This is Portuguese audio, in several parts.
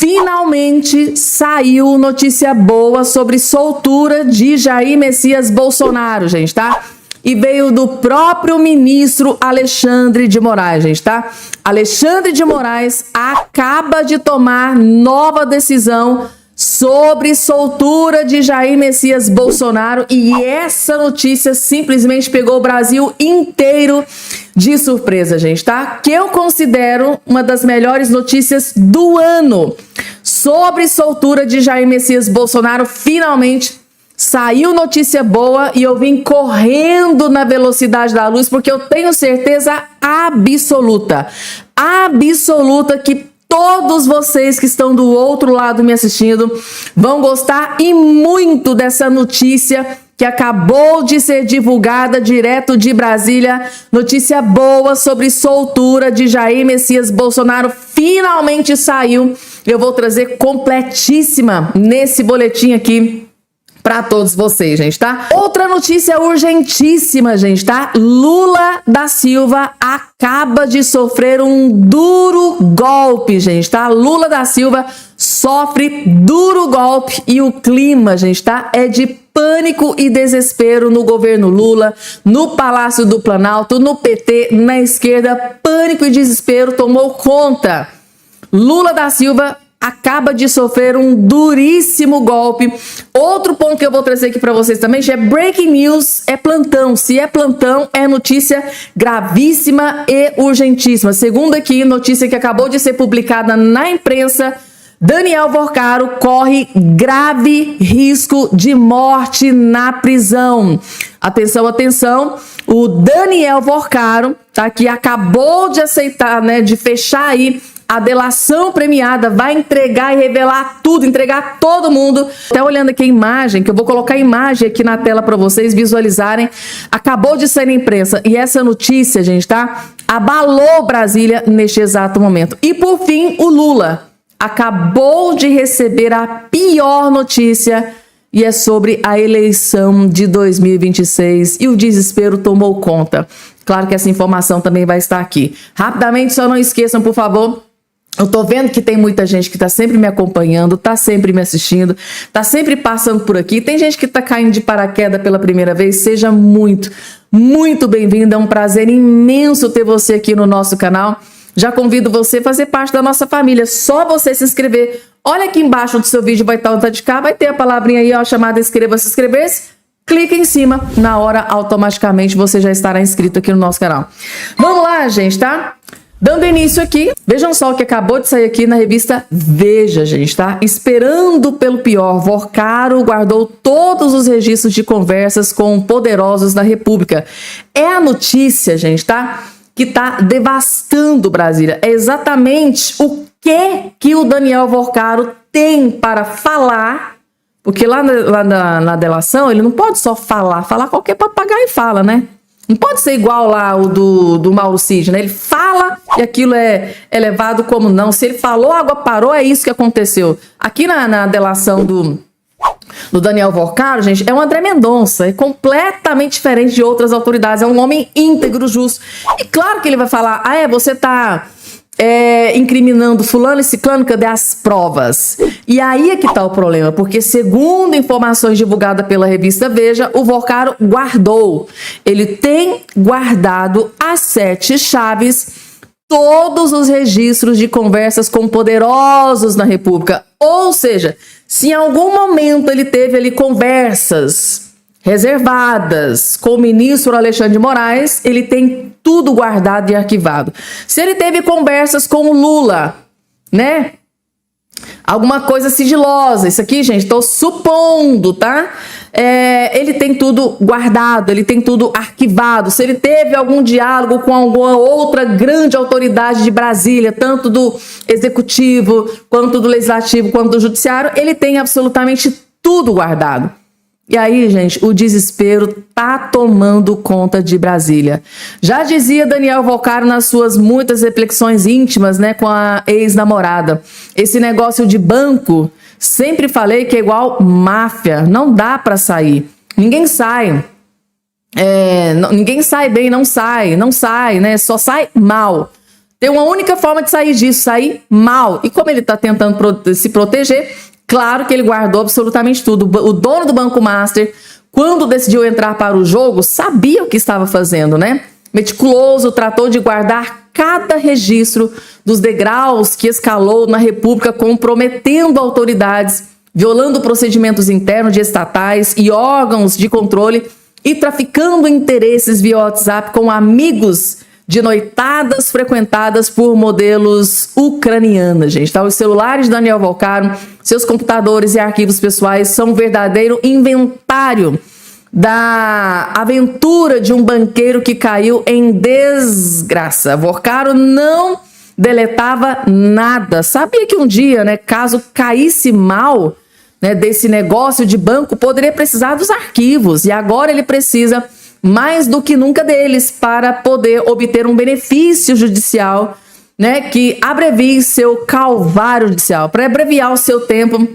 Finalmente saiu notícia boa sobre soltura de Jair Messias Bolsonaro, gente, tá? E veio do próprio ministro Alexandre de Moraes, gente, tá? Alexandre de Moraes acaba de tomar nova decisão sobre soltura de Jair Messias Bolsonaro e essa notícia simplesmente pegou o Brasil inteiro de surpresa, gente, tá? Que eu considero uma das melhores notícias do ano sobre soltura de Jair Messias Bolsonaro. Finalmente saiu notícia boa e eu vim correndo na velocidade da luz porque eu tenho certeza absoluta que todos vocês que estão do outro lado me assistindo vão gostar e muito dessa notícia que acabou de ser divulgada direto de Brasília. Notícia boa sobre soltura de Jair Messias Bolsonaro finalmente saiu. Eu vou trazer completíssima nesse boletim aqui para todos vocês, gente, tá? Outra notícia urgentíssima, gente, tá? Lula da Silva acaba de sofrer um duro golpe, gente, tá? Lula da Silva sofre duro golpe e o clima, gente, tá? É de pânico e desespero no governo Lula, no Palácio do Planalto, no PT, na esquerda. Pânico e desespero tomou conta. Lula da Silva acaba de sofrer um duríssimo golpe. Outro ponto que eu vou trazer aqui para vocês também já é breaking news, é plantão. Se é plantão, é notícia gravíssima e urgentíssima. Segundo aqui, notícia que acabou de ser publicada na imprensa, Daniel Vorcaro corre grave risco de morte na prisão. Atenção, atenção. O Daniel Vorcaro, tá, que acabou de aceitar, né, de fechar aí a delação premiada, vai entregar e revelar tudo, entregar todo mundo. Até olhando aqui a imagem, que eu vou colocar a imagem aqui na tela para vocês visualizarem. Acabou de sair na imprensa e essa notícia, gente, tá? Abalou Brasília neste exato momento. E por fim, o Lula acabou de receber a pior notícia e é sobre a eleição de 2026 e o desespero tomou conta. Claro que essa informação também vai estar aqui. Rapidamente, só não esqueçam, por favor. Eu tô vendo que tem muita gente que tá sempre me acompanhando, tá sempre me assistindo, tá sempre passando por aqui. Tem gente que tá caindo de paraquedas pela primeira vez. Seja muito, muito bem-vindo. É um prazer imenso ter você aqui no nosso canal. Já convido você a fazer parte da nossa família. Só você se inscrever. Olha aqui embaixo do seu vídeo, vai estar o de cá, vai ter a palavrinha aí, ó, chamada inscreva-se, inscrever-se. Clica em cima, na hora, automaticamente, você já estará inscrito aqui no nosso canal. Vamos lá, gente, tá? Dando início aqui, vejam só o que acabou de sair aqui na revista Veja, gente, tá? Esperando pelo pior, Vorcaro guardou todos os registros de conversas com poderosos da República. É a notícia, gente, tá? Que tá devastando Brasília. É exatamente o que o Daniel Vorcaro tem para falar, porque lá na delação ele não pode só falar qualquer papagaio fala, né? Não pode ser igual lá o do Mauro Cid, né? Ele fala e aquilo é levado como não. Se ele falou, a água parou, é isso que aconteceu. Aqui na delação do Daniel Vorcaro, gente, é um André Mendonça, é completamente diferente de outras autoridades, é um homem íntegro, justo. E claro que ele vai falar, você tá incriminando fulano e ciclano, cadê as provas? E aí é que tá o problema, porque segundo informações divulgadas pela revista Veja, o Vorcaro guardou, ele tem guardado as 7 chaves, todos os registros de conversas com poderosos na República. Ou seja, se em algum momento ele teve ali conversas reservadas com o ministro Alexandre de Moraes, ele tem tudo guardado e arquivado. Se ele teve conversas com o Lula, né? Alguma coisa sigilosa, isso aqui, gente, tô supondo, tá? Ele tem tudo guardado, ele tem tudo arquivado. Se ele teve algum diálogo com alguma outra grande autoridade de Brasília, tanto do executivo, quanto do legislativo, quanto do judiciário, ele tem absolutamente tudo guardado. E aí, gente, o desespero tá tomando conta de Brasília. Já dizia Daniel Vorcaro nas suas muitas reflexões íntimas, né, com a ex-namorada. Esse negócio de banco, sempre falei que é igual máfia, não dá para sair. Ninguém sai. Ninguém sai bem, não sai, né? Só sai mal. Tem uma única forma de sair disso, sair mal. E como ele está tentando se proteger, claro que ele guardou absolutamente tudo. O dono do Banco Master, quando decidiu entrar para o jogo, sabia o que estava fazendo, né? Meticuloso, tratou de guardar cada registro dos degraus que escalou na República, comprometendo autoridades, violando procedimentos internos de estatais e órgãos de controle e traficando interesses via WhatsApp com amigos de noitadas frequentadas por modelos ucranianas, gente. Tá? Os celulares de Daniel Volcaro, seus computadores e arquivos pessoais são um verdadeiro inventário da aventura de um banqueiro que caiu em desgraça. Volcaro não deletava nada. Sabia que um dia, né, caso caísse mal, né, desse negócio de banco, poderia precisar dos arquivos. E agora ele precisa mais do que nunca deles para poder obter um benefício judicial, né, que abrevie seu calvário judicial, para abreviar o seu tempo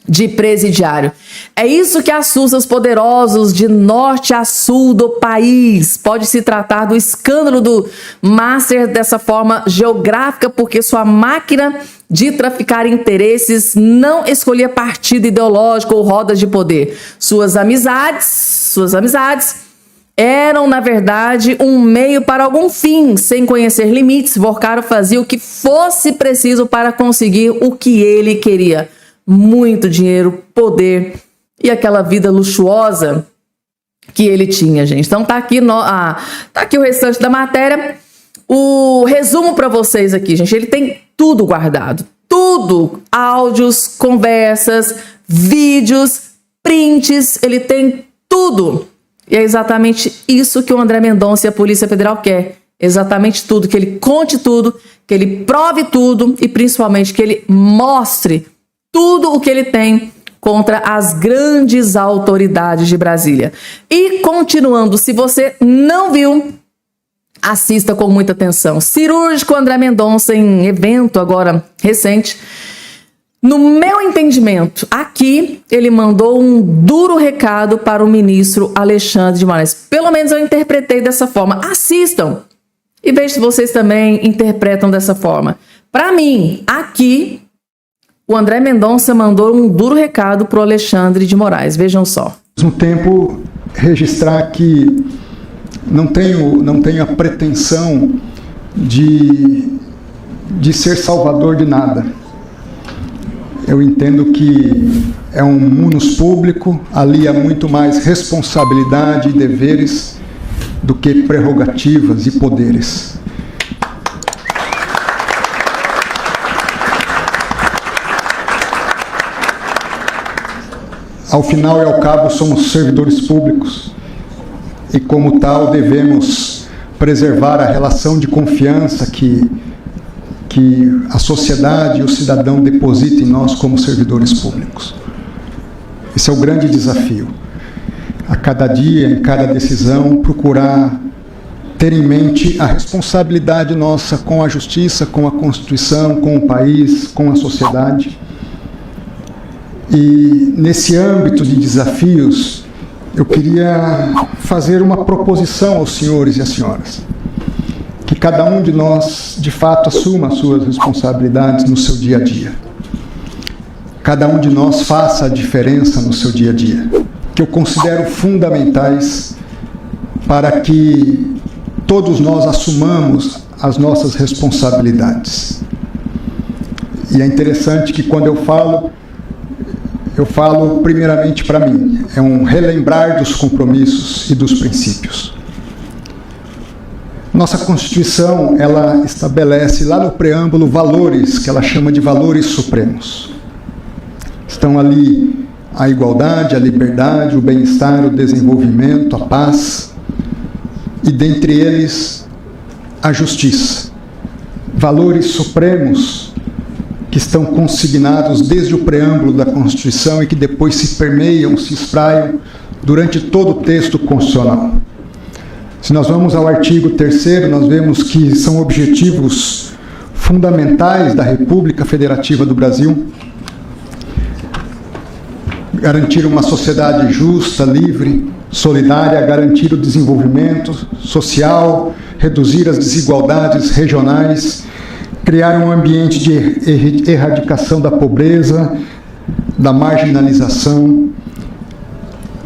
de presidiário. É isso que assusta os poderosos de norte a sul do país. Pode se tratar do escândalo do Master dessa forma geográfica, porque sua máquina de traficar interesses não escolhia partido ideológico ou rodas de poder. Suas amizades eram, na verdade, um meio para algum fim. Sem conhecer limites, Volcaro fazia o que fosse preciso para conseguir o que ele queria. Muito dinheiro, poder e aquela vida luxuosa que ele tinha, gente. Então tá aqui, tá aqui o restante da matéria. O resumo para vocês aqui, gente. Ele tem tudo guardado. Tudo. Áudios, conversas, vídeos, prints. Ele tem tudo. E é exatamente isso que o André Mendonça e a Polícia Federal quer. Exatamente tudo. Que ele conte tudo, que ele prove tudo e principalmente que ele mostre tudo o que ele tem contra as grandes autoridades de Brasília. E continuando, se você não viu, assista com muita atenção. Cirúrgico André Mendonça em evento agora recente. No meu entendimento, aqui ele mandou um duro recado para o ministro Alexandre de Moraes. Pelo menos eu interpretei dessa forma. Assistam e vejam se vocês também interpretam dessa forma. Para mim, aqui o André Mendonça mandou um duro recado para o Alexandre de Moraes. Vejam só. Ao mesmo tempo, registrar que não tenho a pretensão de ser salvador de nada. Eu entendo que é um munus público, ali há muito mais responsabilidade e deveres do que prerrogativas e poderes. Ao final e ao cabo, somos servidores públicos e, como tal, devemos preservar a relação de confiança que a sociedade e o cidadão depositam em nós como servidores públicos. Esse é o grande desafio. A cada dia, em cada decisão, procurar ter em mente a responsabilidade nossa com a justiça, com a Constituição, com o país, com a sociedade. E nesse âmbito de desafios, eu queria fazer uma proposição aos senhores e às senhoras. Que cada um de nós, de fato, assuma as suas responsabilidades no seu dia a dia. Cada um de nós faça a diferença no seu dia a dia. Que eu considero fundamentais para que todos nós assumamos as nossas responsabilidades. E é interessante que quando eu falo primeiramente para mim, é um relembrar dos compromissos e dos princípios. Nossa Constituição, ela estabelece lá no preâmbulo valores, que ela chama de valores supremos. Estão ali a igualdade, a liberdade, o bem-estar, o desenvolvimento, a paz, e dentre eles, a justiça. Valores supremos que estão consignados desde o preâmbulo da Constituição e que depois se permeiam, se espraiam durante todo o texto constitucional. Se nós vamos ao artigo 3º, nós vemos que são objetivos fundamentais da República Federativa do Brasil. garantir uma sociedade justa, livre, solidária, garantir o desenvolvimento social, reduzir as desigualdades regionais, criar um ambiente de erradicação da pobreza, da marginalização,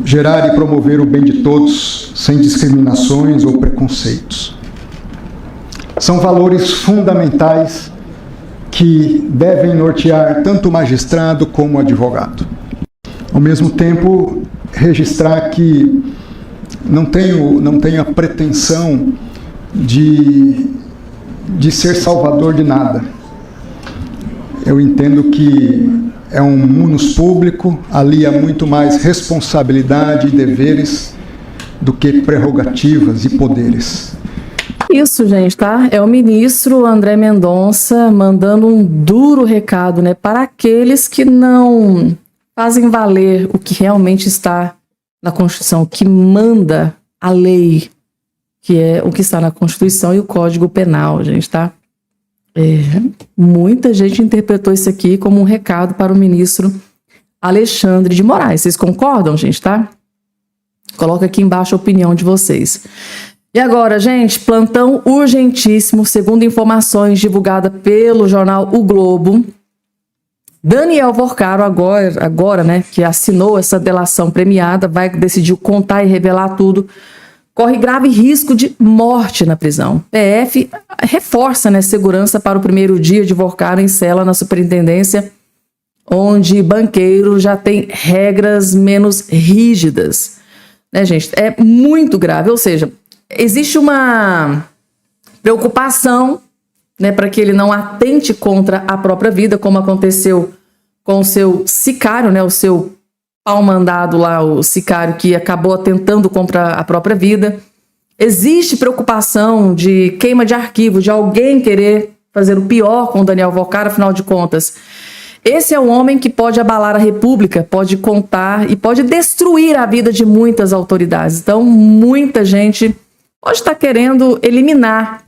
gerar e promover o bem de todos, sem discriminações ou preconceitos. São valores fundamentais que devem nortear tanto o magistrado como o advogado. Ao mesmo tempo, registrar que não tenho a pretensão de ser salvador de nada. Eu entendo que é um munus público, ali há muito mais responsabilidade e deveres do que prerrogativas e poderes. Isso, gente, tá? É o ministro André Mendonça mandando um duro recado, né, para aqueles que não fazem valer o que realmente está na Constituição, o que manda a lei, que é o que está na Constituição e o Código Penal, gente, tá? Muita gente interpretou isso aqui como um recado para o ministro Alexandre de Moraes. Vocês concordam, gente, tá? Coloca aqui embaixo a opinião de vocês. E agora, gente, plantão urgentíssimo, segundo informações divulgadas pelo jornal O Globo. Daniel Vorcaro, agora, né, que assinou essa delação premiada, decidiu contar e revelar tudo, corre grave risco de morte na prisão. PF reforça, né, segurança para o primeiro dia de Vorcaro em cela na superintendência, onde banqueiro já tem regras menos rígidas. Né, gente? É muito grave, ou seja, existe uma preocupação, né, para que ele não atente contra a própria vida, como aconteceu com o seu sicário, né, o seu pau-mandado lá, o sicário que acabou atentando contra a própria vida. Existe preocupação de queima de arquivo, de alguém querer fazer o pior com o Daniel Vorcaro, afinal de contas. Esse é o homem que pode abalar a República, pode contar e pode destruir a vida de muitas autoridades. Então, muita gente pode estar querendo eliminar.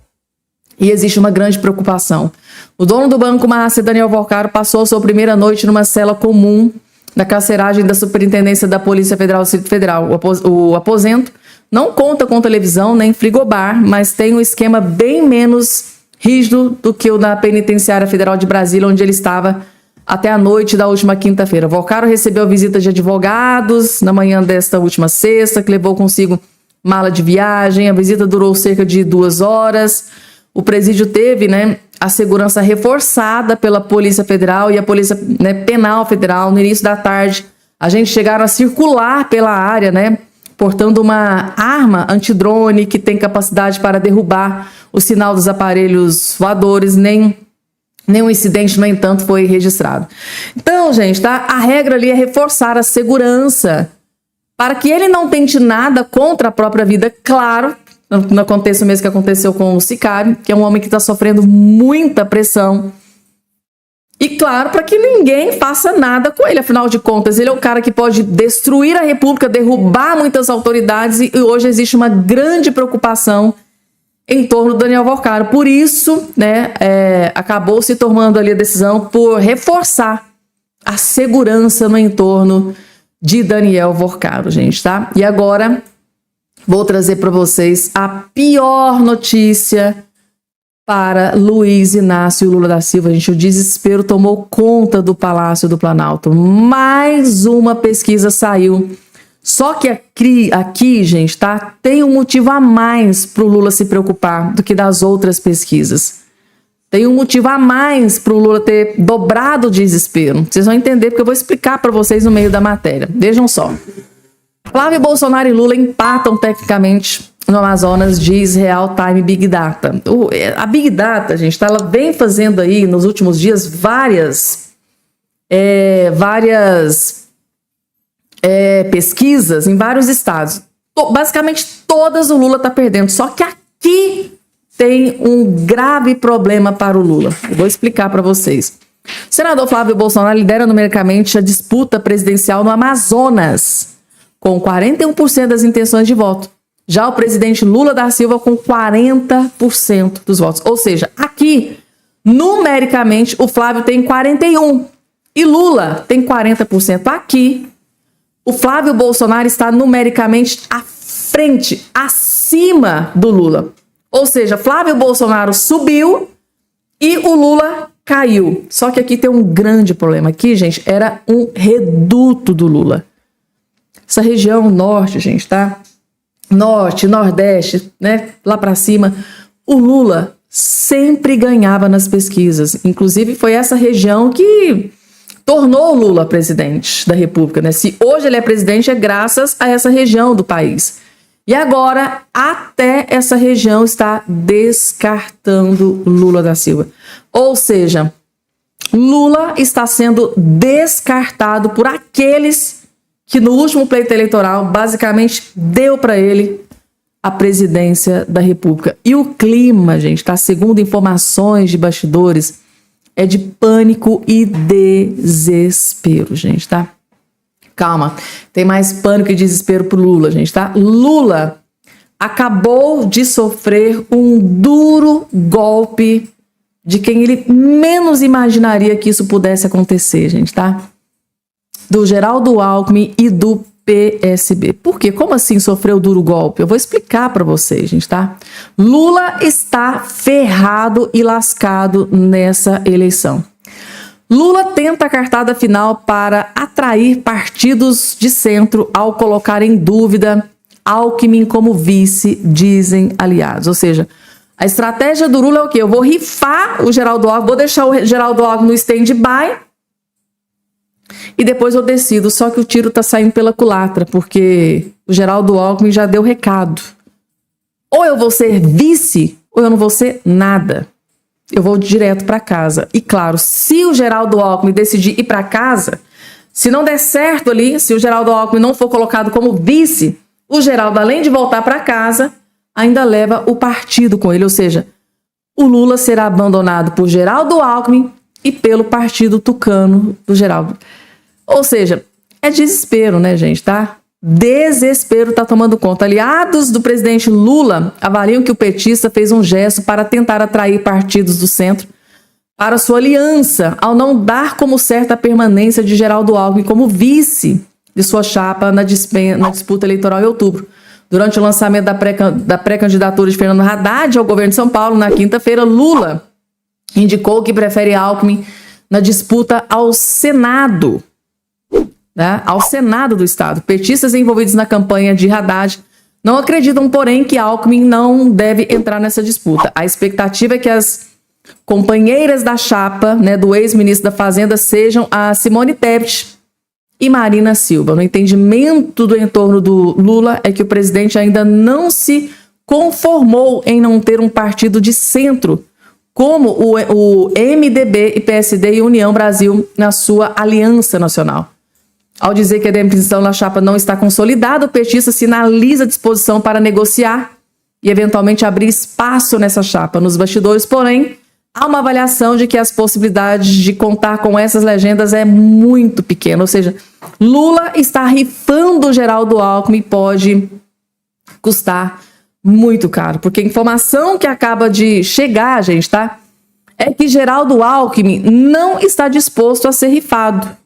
E existe uma grande preocupação. O dono do Banco Master, Daniel Vorcaro, passou sua primeira noite numa cela comum na carceragem da Superintendência da Polícia Federal do Distrito Federal. O aposento não conta com televisão nem frigobar, mas tem um esquema bem menos rígido do que o da Penitenciária Federal de Brasília, onde ele estava até a noite da última quinta-feira. Vorcaro recebeu visita de advogados na manhã desta última sexta, que levou consigo mala de viagem. A visita durou cerca de 2 horas. O presídio teve, né, a segurança reforçada pela Polícia Federal e a Polícia, né, Penal Federal. No início da tarde, a gente chegaram a circular pela área, né, portando uma arma antidrone que tem capacidade para derrubar o sinal dos aparelhos voadores. Nenhum incidente, no entanto, foi registrado. Então, gente, tá? A regra ali é reforçar a segurança para que ele não tente nada contra a própria vida, claro. Não aconteça o mesmo que aconteceu com o sicário, que é um homem que está sofrendo muita pressão. E claro, para que ninguém faça nada com ele. Afinal de contas, ele é o cara que pode destruir a República, derrubar muitas autoridades, e hoje existe uma grande preocupação em torno do Daniel Vorcaro. Por isso, né, acabou se tomando ali a decisão por reforçar a segurança no entorno de Daniel Vorcaro, gente, tá? E agora vou trazer para vocês a pior notícia para Luiz Inácio Lula da Silva. Gente, o desespero tomou conta do Palácio do Planalto. Mais uma pesquisa saiu. Só que aqui, gente, tá? Tem um motivo a mais para o Lula se preocupar do que das outras pesquisas. Tem um motivo a mais para o Lula ter dobrado o desespero. Vocês vão entender, porque eu vou explicar para vocês no meio da matéria. Vejam só. Flávio Bolsonaro e Lula empatam tecnicamente no Amazonas, diz Real Time Big Data. A Big Data, gente, ela vem fazendo aí nos últimos dias várias pesquisas em vários estados. Basicamente todas o Lula está perdendo. Só que aqui tem um grave problema para o Lula. Eu vou explicar para vocês. O senador Flávio Bolsonaro lidera numericamente a disputa presidencial no Amazonas, com 41% das intenções de voto. Já o presidente Lula da Silva com 40% dos votos. Ou seja, aqui, numericamente, o Flávio tem 41% e Lula tem 40%. Aqui, o Flávio Bolsonaro está numericamente à frente, acima do Lula. Ou seja, Flávio Bolsonaro subiu e o Lula caiu. Só que aqui tem um grande problema. Aqui, gente, era um reduto do Lula. Essa região norte, gente, tá? Norte, nordeste, né? Lá pra cima. O Lula sempre ganhava nas pesquisas. Inclusive, foi essa região que tornou o Lula presidente da República, né? Se hoje ele é presidente, é graças a essa região do país. E agora, até essa região está descartando Lula da Silva. Ou seja, Lula está sendo descartado por aqueles que no último pleito eleitoral basicamente deu para ele a presidência da República. E o clima, gente, tá? Segundo informações de bastidores, é de pânico e desespero, gente, tá? Calma, tem mais pânico e desespero pro Lula, gente, tá? Lula acabou de sofrer um duro golpe de quem ele menos imaginaria que isso pudesse acontecer, gente, tá? Do Geraldo Alckmin e do PSB. Por quê? Como assim sofreu duro golpe? Eu vou explicar para vocês, gente, tá? Lula está ferrado e lascado nessa eleição. Lula tenta a cartada final para atrair partidos de centro ao colocar em dúvida Alckmin como vice, dizem aliados. Ou seja, a estratégia do Lula é o quê? Eu vou rifar o Geraldo Alckmin, vou deixar o Geraldo Alckmin no stand-by e depois eu decido. Só que o tiro tá saindo pela culatra, porque o Geraldo Alckmin já deu recado. Ou eu vou ser vice, ou eu não vou ser nada. Eu vou direto para casa. E claro, se o Geraldo Alckmin decidir ir para casa, se não der certo ali, se o Geraldo Alckmin não for colocado como vice, o Geraldo, além de voltar para casa, ainda leva o partido com ele. Ou seja, o Lula será abandonado por Geraldo Alckmin e pelo partido tucano do Geraldo. Ou seja, é desespero, né, gente, tá? Desespero tá tomando conta. Aliados do presidente Lula avaliam que o petista fez um gesto para tentar atrair partidos do centro para sua aliança, ao não dar como certa a permanência de Geraldo Alckmin como vice de sua chapa na disputa eleitoral em outubro. Durante o lançamento da pré-candidatura de Fernando Haddad ao governo de São Paulo, na quinta-feira, Lula indicou que prefere Alckmin na disputa ao Senado. Né, ao Senado do Estado. Petistas envolvidos na campanha de Haddad não acreditam, porém, que Alckmin não deve entrar nessa disputa. A expectativa é que as companheiras da chapa, né, do ex-ministro da Fazenda sejam a Simone Tebet e Marina Silva. No entendimento do entorno do Lula é que o presidente ainda não se conformou em não ter um partido de centro, como o MDB e PSD e União Brasil na sua aliança nacional. Ao dizer que a demissão na chapa não está consolidada, o petista sinaliza disposição para negociar e eventualmente abrir espaço nessa chapa. Nos bastidores, porém, há uma avaliação de que as possibilidades de contar com essas legendas é muito pequena. Ou seja, Lula está rifando o Geraldo Alckmin e pode custar muito caro. Porque a informação que acaba de chegar, gente, tá? É que Geraldo Alckmin não está disposto a ser rifado.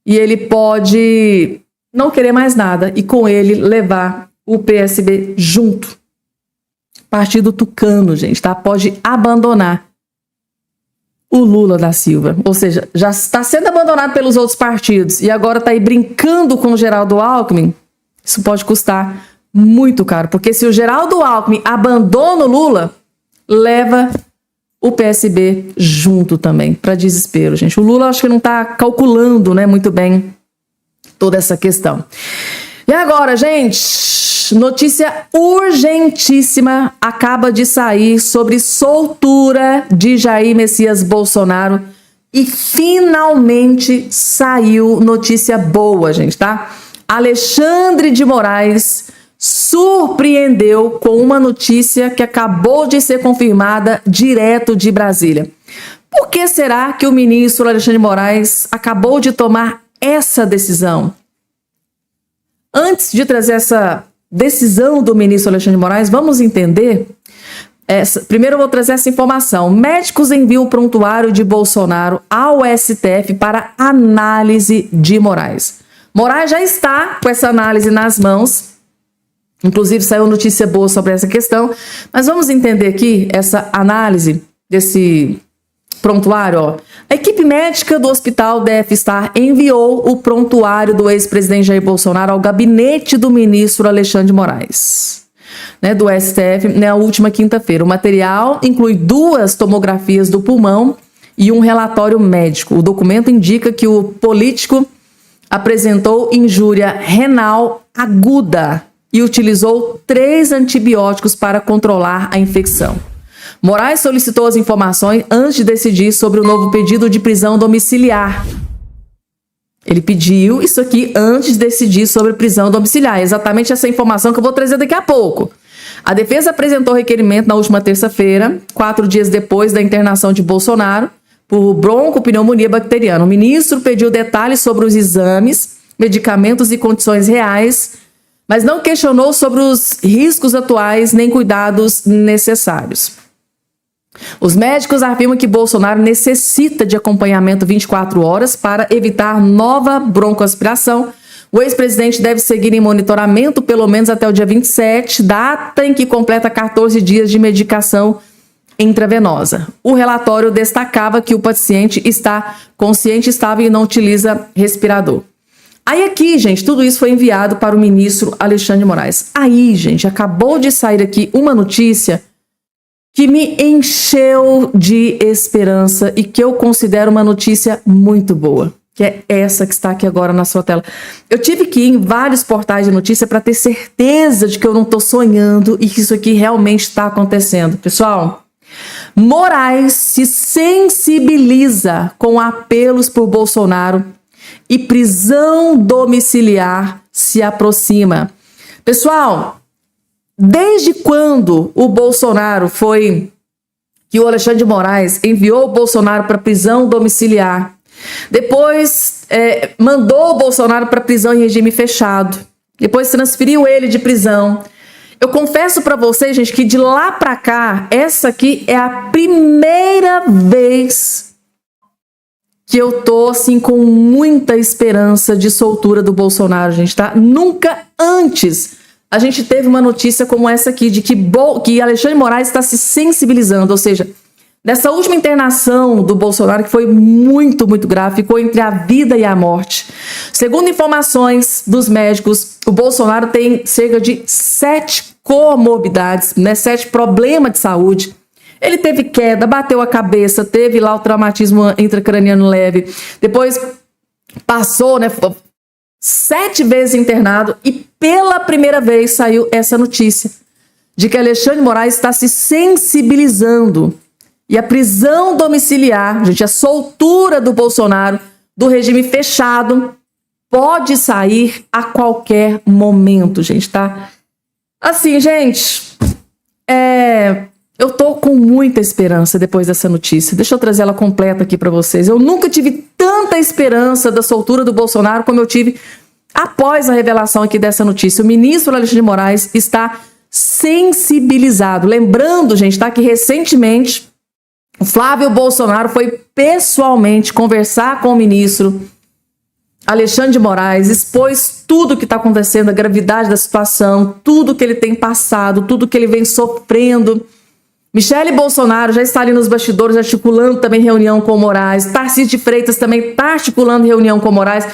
E ele pode não querer mais nada e com ele levar o PSB junto. Partido tucano, gente, tá? Pode abandonar o Lula da Silva. Ou seja, já está sendo abandonado pelos outros partidos e agora está aí brincando com o Geraldo Alckmin. Isso pode custar muito caro, porque se o Geraldo Alckmin abandona o Lula, leva o PSB junto também, para desespero, gente. O Lula acho que não está calculando, né, muito bem toda essa questão. E agora, gente, notícia urgentíssima acaba de sair sobre soltura de Jair Messias Bolsonaro e finalmente saiu notícia boa, gente, tá? Alexandre de Moraes surpreendeu com uma notícia que acabou de ser confirmada direto de Brasília. Por que será que o ministro Alexandre de Moraes acabou de tomar essa decisão? Antes de trazer essa decisão do ministro Alexandre de Moraes, vamos entender. Primeiro eu vou trazer essa informação. Médicos enviam o prontuário de Bolsonaro ao STF para análise de Moraes. Moraes já está com essa análise nas mãos. Inclusive saiu notícia boa sobre essa questão. Mas vamos entender aqui essa análise desse prontuário. Ó. A equipe médica do Hospital DF-Star enviou o prontuário do ex-presidente Jair Bolsonaro ao gabinete do ministro Alexandre de Moraes, né, do STF, na última quinta-feira. O material inclui 2 tomografias do pulmão e um relatório médico. O documento indica que o político apresentou injúria renal aguda e utilizou 3 antibióticos para controlar a infecção. Moraes solicitou as informações antes de decidir sobre o novo pedido de prisão domiciliar. Ele pediu isso aqui antes de decidir sobre prisão domiciliar. Exatamente essa informação que eu vou trazer daqui a pouco. A defesa apresentou requerimento na última terça-feira, 4 dias depois da internação de Bolsonaro, por broncopneumonia bacteriana. O ministro pediu detalhes sobre os exames, medicamentos e condições reais, mas não questionou sobre os riscos atuais nem cuidados necessários. Os médicos afirmam que Bolsonaro necessita de acompanhamento 24 horas para evitar nova broncoaspiração. O ex-presidente deve seguir em monitoramento pelo menos até o dia 27, data em que completa 14 dias de medicação intravenosa. O relatório destacava que o paciente está consciente, estável e não utiliza respirador. Aí aqui, gente, tudo isso foi enviado para o ministro Alexandre de Moraes. Aí, gente, acabou de sair aqui uma notícia que me encheu de esperança e que eu considero uma notícia muito boa, que é essa que está aqui agora na sua tela. Eu tive que ir em vários portais de notícia para ter certeza de que eu não estou sonhando e que isso aqui realmente está acontecendo. Pessoal, Moraes se sensibiliza com apelos por Bolsonaro e prisão domiciliar se aproxima. Pessoal, desde quando o Bolsonaro que o Alexandre de Moraes enviou o Bolsonaro para prisão domiciliar, depois mandou o Bolsonaro para prisão em regime fechado, depois transferiu ele de prisão. Eu confesso para vocês, gente, que de lá para cá, essa aqui é a primeira vez que eu tô assim com muita esperança de soltura do Bolsonaro, gente, tá? Nunca antes a gente teve uma notícia como essa aqui, de que Alexandre de Moraes está se sensibilizando, ou seja, nessa última internação do Bolsonaro, que foi muito, muito grave, ficou entre a vida e a morte. Segundo informações dos médicos, o Bolsonaro tem cerca de 7 comorbidades, né, 7 problemas de saúde. Ele teve queda, bateu a cabeça, teve lá o traumatismo intracraniano leve, depois passou, né, 7 vezes internado e pela primeira vez saiu essa notícia de que Alexandre de Moraes está se sensibilizando. E a prisão domiciliar, gente, a soltura do Bolsonaro do regime fechado pode sair a qualquer momento, gente, tá? Assim, gente, eu tô com muita esperança depois dessa notícia. Deixa eu trazer ela completa aqui para vocês. Eu nunca tive tanta esperança da soltura do Bolsonaro como eu tive após a revelação aqui dessa notícia. O ministro Alexandre de Moraes está sensibilizado. Lembrando, gente, tá, que recentemente o Flávio Bolsonaro foi pessoalmente conversar com o ministro Alexandre de Moraes, expôs tudo o que está acontecendo, a gravidade da situação, tudo que ele tem passado, tudo que ele vem sofrendo. Michele Bolsonaro já está ali nos bastidores articulando também reunião com o Moraes. Tarcísio de Freitas também está articulando reunião com o Moraes.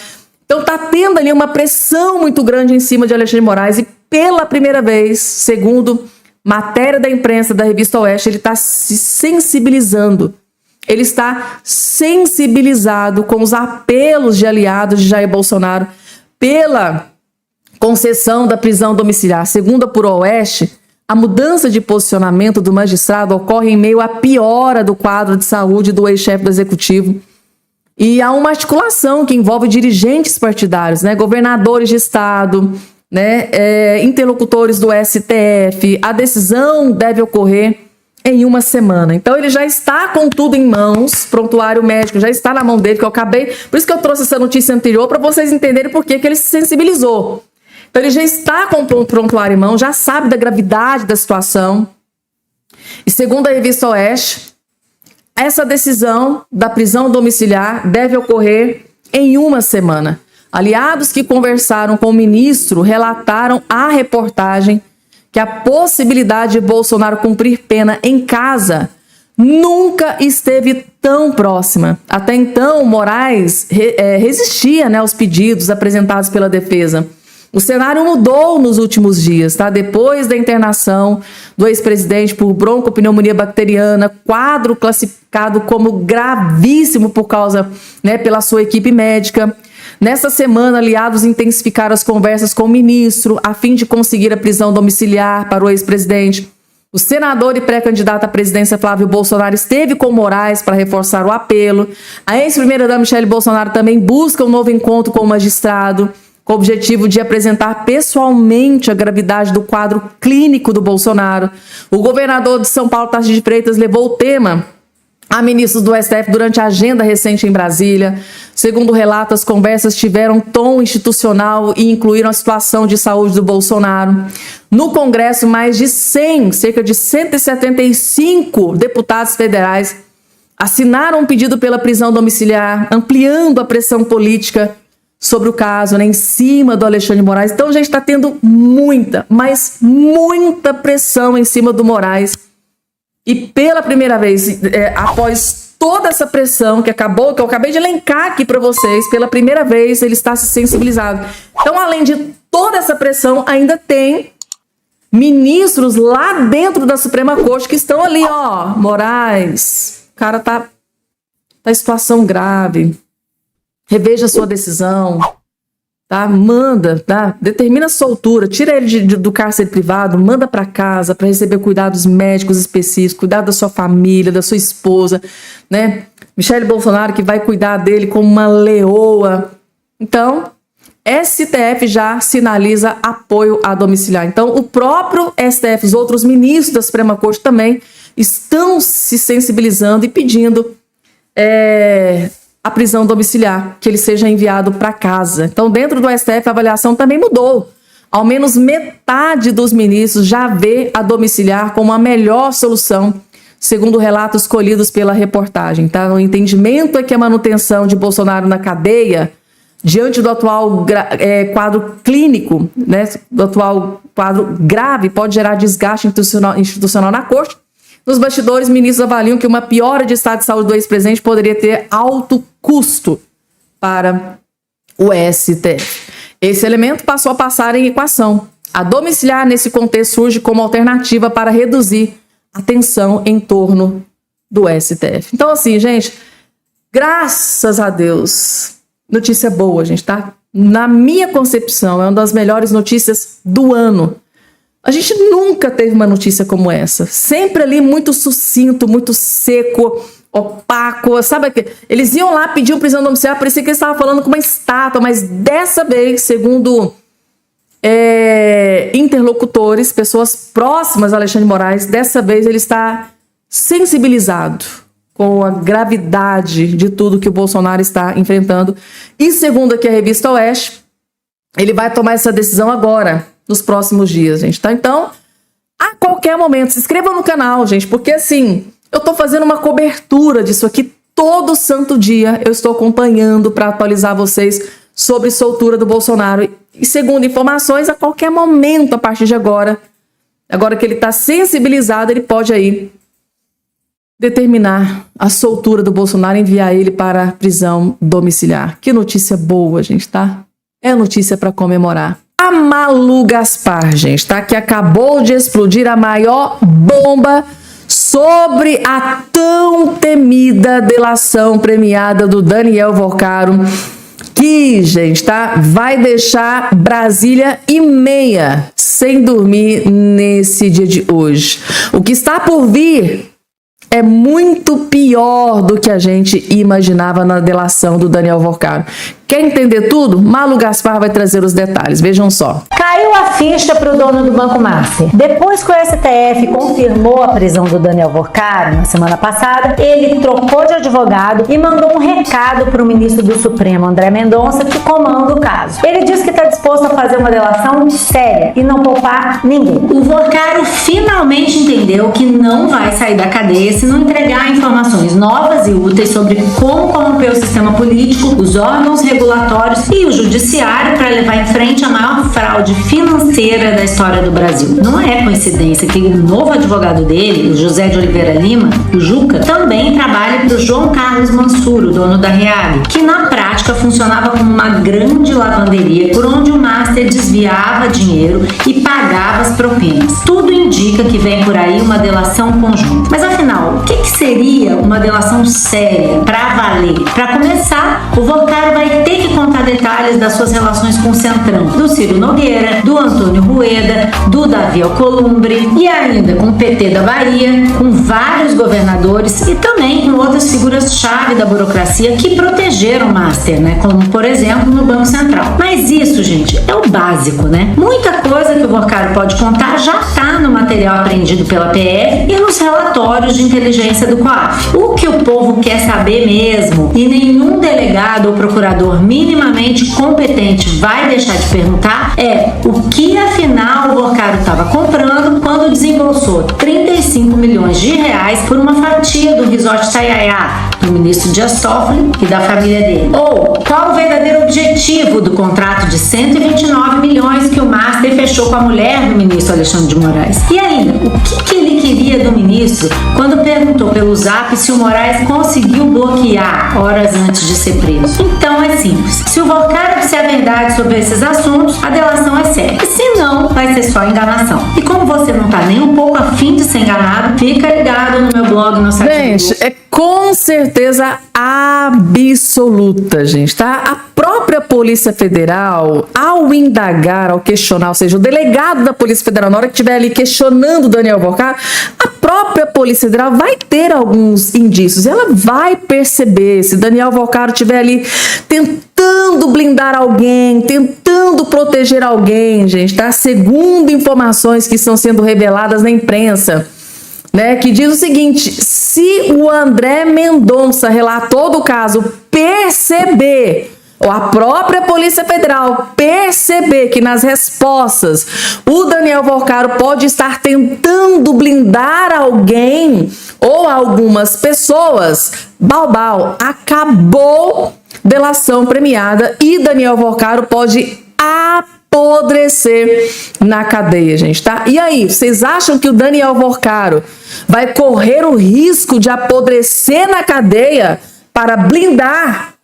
Então está tendo ali uma pressão muito grande em cima de Alexandre de Moraes e pela primeira vez, segundo matéria da imprensa da Revista Oeste, ele está se sensibilizando. Ele está sensibilizado com os apelos de aliados de Jair Bolsonaro pela concessão da prisão domiciliar. Segundo a Puro Oeste, a mudança de posicionamento do magistrado ocorre em meio à piora do quadro de saúde do ex-chefe do Executivo. E há uma articulação que envolve dirigentes partidários, né, governadores de estado, né, interlocutores do STF. A decisão deve ocorrer em uma semana. Então ele já está com tudo em mãos, prontuário médico já está na mão dele, que eu acabei... Por isso que eu trouxe essa notícia anterior, para vocês entenderem por que ele se sensibilizou. Então ele já está com o prontuário em mão, já sabe da gravidade da situação. E segundo a Revista Oeste, essa decisão da prisão domiciliar deve ocorrer em uma semana. Aliados que conversaram com o ministro relataram à reportagem que a possibilidade de Bolsonaro cumprir pena em casa nunca esteve tão próxima. Até então, Moraes resistia, né, aos pedidos apresentados pela defesa. O cenário mudou nos últimos dias, tá? Depois da internação do ex-presidente por broncopneumonia bacteriana, quadro classificado como gravíssimo por causa, né, pela sua equipe médica. Nessa semana, aliados intensificaram as conversas com o ministro a fim de conseguir a prisão domiciliar para o ex-presidente. O senador e pré-candidato à presidência Flávio Bolsonaro esteve com Moraes para reforçar o apelo. A ex-primeira-dama Michele Bolsonaro também busca um novo encontro com o magistrado, com o objetivo de apresentar pessoalmente a gravidade do quadro clínico do Bolsonaro. O governador de São Paulo, Tarcísio de Freitas, levou o tema a ministros do STF durante a agenda recente em Brasília. Segundo o relato, as conversas tiveram tom institucional e incluíram a situação de saúde do Bolsonaro. No Congresso, mais de 100, cerca de 175 deputados federais assinaram um pedido pela prisão domiciliar, ampliando a pressão política sobre o caso, né, em cima do Alexandre de Moraes. Então, a gente está tendo muita, mas muita pressão em cima do Moraes. E pela primeira vez, após toda essa pressão que eu acabei de elencar aqui para vocês, pela primeira vez ele está se sensibilizado. Então, além de toda essa pressão, ainda tem ministros lá dentro da Suprema Corte que estão ali, ó, Moraes, o cara tá em situação grave, reveja a sua decisão, tá? Manda, tá? Determina a soltura, tira ele do cárcere privado, manda para casa para receber cuidados médicos específicos, cuidar da sua família, da sua esposa, né? Michele Bolsonaro que vai cuidar dele como uma leoa. Então, STF já sinaliza apoio a domiciliar. Então, o próprio STF, os outros ministros da Suprema Corte também estão se sensibilizando e pedindo a prisão domiciliar, que ele seja enviado para casa. Então, dentro do STF, a avaliação também mudou. Ao menos metade dos ministros já vê a domiciliar como a melhor solução, segundo relatos colhidos pela reportagem. Tá? O entendimento é que a manutenção de Bolsonaro na cadeia, diante do atual quadro clínico, né, do atual quadro grave, pode gerar desgaste institucional na corte. Nos bastidores, ministros avaliam que uma piora de estado de saúde do ex-presidente poderia ter alto custo para o STF. Esse elemento passou a passar em equação. A domiciliar, nesse contexto, surge como alternativa para reduzir a tensão em torno do STF. Então, assim, gente, graças a Deus, notícia boa, gente, tá? Na minha concepção, é uma das melhores notícias do ano. A gente nunca teve uma notícia como essa. Sempre ali muito sucinto, muito seco, opaco. Sabe que eles iam lá pedir prisão domiciliar, parecia que eles estavam falando com uma estátua, mas dessa vez, segundo interlocutores, pessoas próximas a Alexandre de Moraes, dessa vez ele está sensibilizado com a gravidade de tudo que o Bolsonaro está enfrentando. E segundo aqui a revista Oeste, ele vai tomar essa decisão agora, nos próximos dias, gente, tá? Então, a qualquer momento, se inscrevam no canal, gente, porque assim, eu tô fazendo uma cobertura disso aqui todo santo dia, eu estou acompanhando para atualizar vocês sobre soltura do Bolsonaro. E segundo informações, a qualquer momento, a partir de agora que ele tá sensibilizado, ele pode aí determinar a soltura do Bolsonaro, enviar ele para a prisão domiciliar. Que notícia boa, gente, tá? É notícia para comemorar. A Malu Gaspar, gente, tá? Que acabou de explodir a maior bomba sobre a tão temida delação premiada do Daniel Vorcaro, que, gente, tá? Vai deixar Brasília e meia sem dormir nesse dia de hoje. O que está por vir é muito pior do que a gente imaginava na delação do Daniel Vorcaro. Quer entender tudo? Malu Gaspar vai trazer os detalhes. Vejam só. Caiu a ficha para o dono do Banco Master. Depois que o STF confirmou a prisão do Daniel Vorcaro na semana passada, ele trocou de advogado e mandou um recado para o ministro do Supremo, André Mendonça, que comanda o caso. Ele disse que está disposto a fazer uma delação séria e não poupar ninguém. O Vorcaro finalmente entendeu que não vai sair da cadeia se não entregar informações novas e úteis sobre como corromper o sistema político, os órgãos reguladores regulatórios e o judiciário para levar em frente a maior fraude financeira da história do Brasil. Não é coincidência que o novo advogado dele, o José de Oliveira Lima, o Juca, também trabalha para o João Carlos Mansuro, dono da Reag, que na prática funcionava como uma grande lavanderia por onde o Master desviava dinheiro e pagava as propinas. Tudo indica que vem por aí uma delação conjunta. Mas afinal, o que seria uma delação séria, para valer? Para começar, o Vorcaro vai ter que contar detalhes das suas relações com o Centrão, do Ciro Nogueira, do Antônio Rueda, do Davi Alcolumbre e ainda com o PT da Bahia, com vários governadores e também com outras figuras-chave da burocracia que protegeram o Master, né? Como, por exemplo, no Banco Central. Mas isso, gente, é o básico, né? Muita coisa que o Vorcaro pode contar já está no material apreendido pela PF e nos relatórios de inteligência do COAF. O que o povo quer saber mesmo, e nenhum delegado ou procurador minimamente competente vai deixar de perguntar, é o que afinal o Vorcaro estava comprando quando desembolsou 35 milhões de reais por uma fatia do Resort Taiaiá, do ministro Dias Toffoli e da família dele. Ou qual o verdadeiro objetivo do contrato de 129 milhões que o Master fechou com a mulher do ministro Alexandre de Moraes? E ainda, o que ele queria do ministro quando perguntou pelo Zap se o Moraes conseguiu bloquear horas antes de ser preso? Então é simples. Se o Vorcaro disser a verdade sobre esses assuntos, a delação é séria. E se não, vai ser só enganação. E como você não tá nem um pouco afim de ser enganado, fica ligado no meu blog, no site. Gente, é com certeza absoluta, gente, tá? A própria Polícia Federal, ao indagar, ao questionar, ou seja, o delegado da Polícia Federal, na hora que estiver ali questionando o Daniel Vorcaro, a própria Polícia Federal vai ter alguns indícios. Ela vai perceber se Daniel Vorcaro estiver ali tentando blindar alguém, tentando proteger alguém, gente, tá? Segundo informações que estão sendo reveladas na imprensa, né, que diz o seguinte: se o André Mendonça, relator do caso, perceber, ou a própria Polícia Federal perceber que nas respostas o Daniel Vorcaro pode estar tentando blindar alguém ou algumas pessoas, balbal, acabou delação premiada e Daniel Vorcaro pode apodrecer na cadeia, gente, tá? E aí, vocês acham que o Daniel Vorcaro vai correr o risco de apodrecer na cadeia para blindar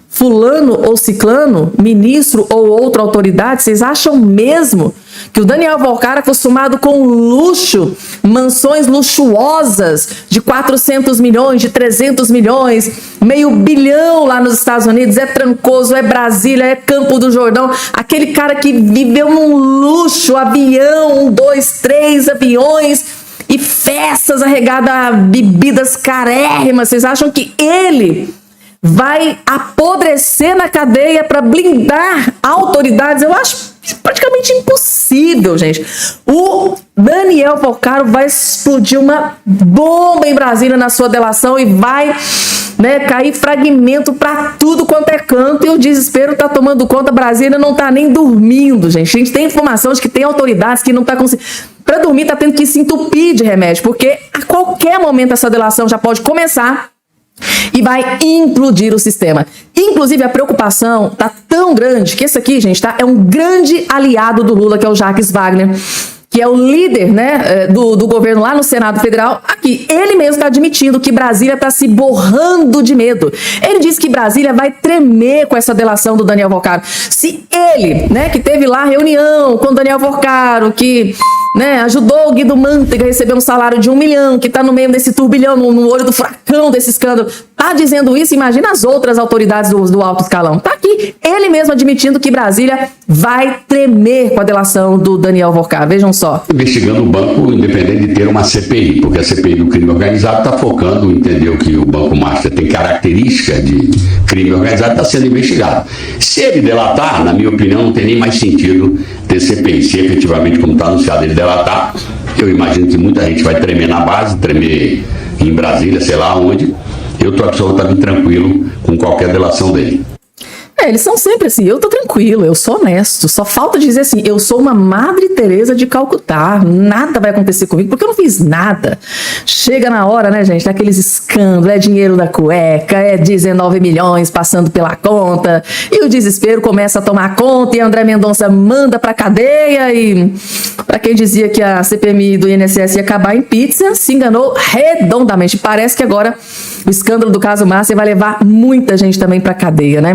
fulano ou ciclano, ministro ou outra autoridade? Vocês acham mesmo que o Daniel Vorcaro, acostumado com luxo, mansões luxuosas de 400 milhões, de 300 milhões, meio bilhão lá nos Estados Unidos, é Trancoso, é Brasília, é Campo do Jordão, aquele cara que viveu num luxo, avião, 2, 3 aviões e festas arregadas a bebidas carérrimas, vocês acham que ele vai apodrecer na cadeia para blindar autoridades? Eu acho praticamente impossível, gente. O Daniel Vorcaro vai explodir uma bomba em Brasília na sua delação e vai, né, cair fragmento para tudo quanto é canto, e o desespero tá tomando conta. Brasília não tá nem dormindo, gente. A gente tem informação de que tem autoridades que não tá conseguindo. Para dormir tá tendo que se entupir de remédio, porque a qualquer momento essa delação já pode começar e vai implodir o sistema. Inclusive, a preocupação tá tão grande que esse aqui, gente, tá? É um grande aliado do Lula, que é o Jacques Wagner, que é o líder, né, do governo lá no Senado Federal. Aqui, ele mesmo está admitindo que Brasília está se borrando de medo. Ele disse que Brasília vai tremer com essa delação do Daniel Vorcaro. Se ele, né, que teve lá reunião com o Daniel Vorcaro, que, né, ajudou o Guido Mantega a receber um salário de 1 milhão, que está no meio desse turbilhão, no olho do furacão desse escândalo, tá dizendo isso, imagina as outras autoridades do alto escalão. Tá aqui, ele mesmo admitindo que Brasília vai tremer com a delação do Daniel Vorcaro. Vejam só. Investigando o banco, independente de ter uma CPI, porque a CPI do crime organizado está focando, entendeu, que o Banco Master tem característica de crime organizado, está sendo investigado. Se ele delatar, na minha opinião, não tem nem mais sentido ter CPI. Se efetivamente, como está anunciado, ele delatar, eu imagino que muita gente vai tremer na base, tremer em Brasília, sei lá onde. Eu estou absolutamente tranquilo com qualquer delação dele. Eles são sempre assim, eu tô tranquilo, eu sou honesto, só falta dizer assim, eu sou uma Madre Teresa de Calcutá, nada vai acontecer comigo, porque eu não fiz nada. Chega na hora, né, gente, daqueles escândalos, é dinheiro da cueca, é 19 milhões passando pela conta, e o desespero começa a tomar conta, e André Mendonça manda pra cadeia, e pra quem dizia que a CPMI do INSS ia acabar em pizza, se enganou redondamente. Parece que agora o escândalo do caso Márcia vai levar muita gente também pra cadeia, né?